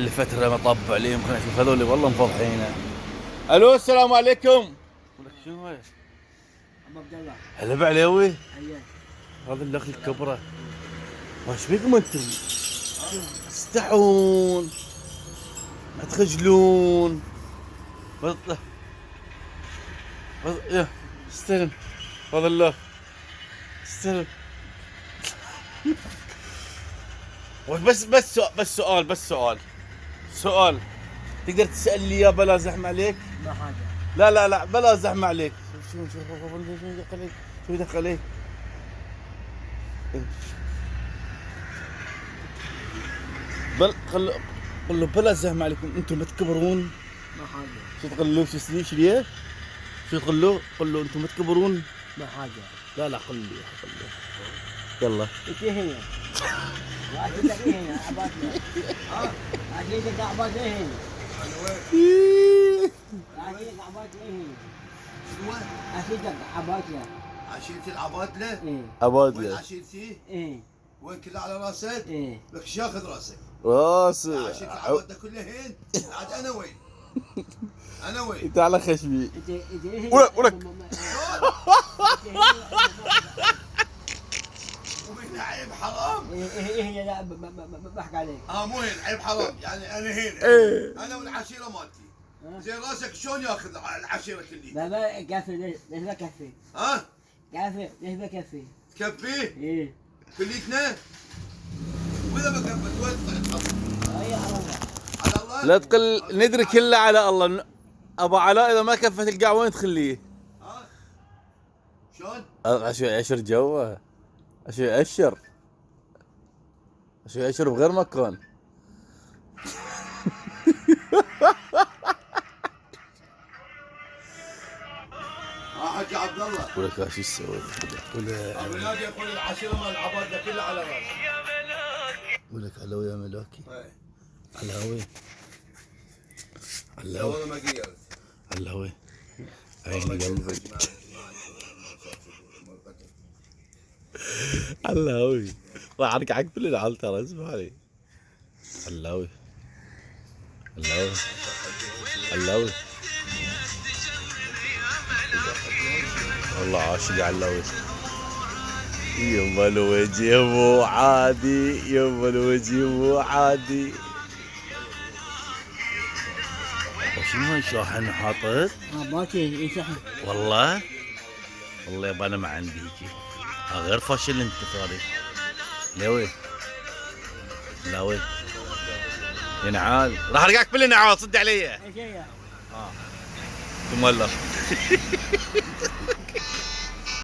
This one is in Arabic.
لفترة ما طب عليهم خلينا نشوف هذول والله مفضحينه. الو السلام عليكم. ولك شنو هاي؟ ابو عبد الله. هلا بعليوي. ايوه. هذا الاخ الكبره. وش بيكم انتم؟ استحون. ما تخجلون. يا استلم. هذا الله. استلم. بس سؤال. تقدر تسأل لي يا بلا زحمة عليك؟ ما حاجه. لا بلا زحمة عليك. شو دخلي؟ قل له بلا زحمة عليكم، انتم ما تكبرون. ما حاجه. شو تقول له؟ شو ليه؟ شو تقول له؟ قل له انتم ما تكبرون. ما حاجه. لا قل له. يلا. انت هنا. واجيك هنا عبادنا. اجيك عبادنا هنا. اجيك عبادنا هنا. اجيك عبادنا. عشيرتي العبادلة؟ ايه. عبادلة. وين عشيرتي؟ ايه. وين كلها على راسك؟ ايه. لك ايش ياخذ راسك؟ راسي. عشيرتي العبادلة كلها هين؟ عاد انا وين؟ انا وين؟ انت على خشمي. انت ولك. وين عيب حرام؟ ايه لا بحكي عليك. مو هين عيب حرام، يعني انا هين. ايه. انا والعشيرة مالتي. زين راسك شلون ياخذ العشيرة كلها؟ بابا كافي ليش ما كفي؟ ها؟ كافي ليش ما كفي؟ تكفيه؟ ايه. كليتنا؟ واذا ما كفت وين تحط؟ اي على الله. على الله؟ لا تقل ندري كله على الله. ابو علاء اذا ما كفت القاع وين تخليه؟ ها؟ شلون؟ عشر جوه. اشر بغير مكان. حاج عبد الله. ولك ايش تسوي؟ الولاد يقول العشيرة مال العبادلة كلها على راسك. ولك علوي يا ملاكي. إيه. علوي. لا والله ما قيرت. علوي. عيني قلبك. علوي. راح ارجعك بالنعال ترى اسمع لي. علوي. والله عاشق علوي. يما الوجه مو عادي. شنو هاي شاحن حاطط؟ باكي يشحن. والله يابا انا ما عندي هيجي. غير فاشل انت صاري. لوي. ينعال راح ارجعك بالنعال صد علي. ايش هي؟ ثم الله.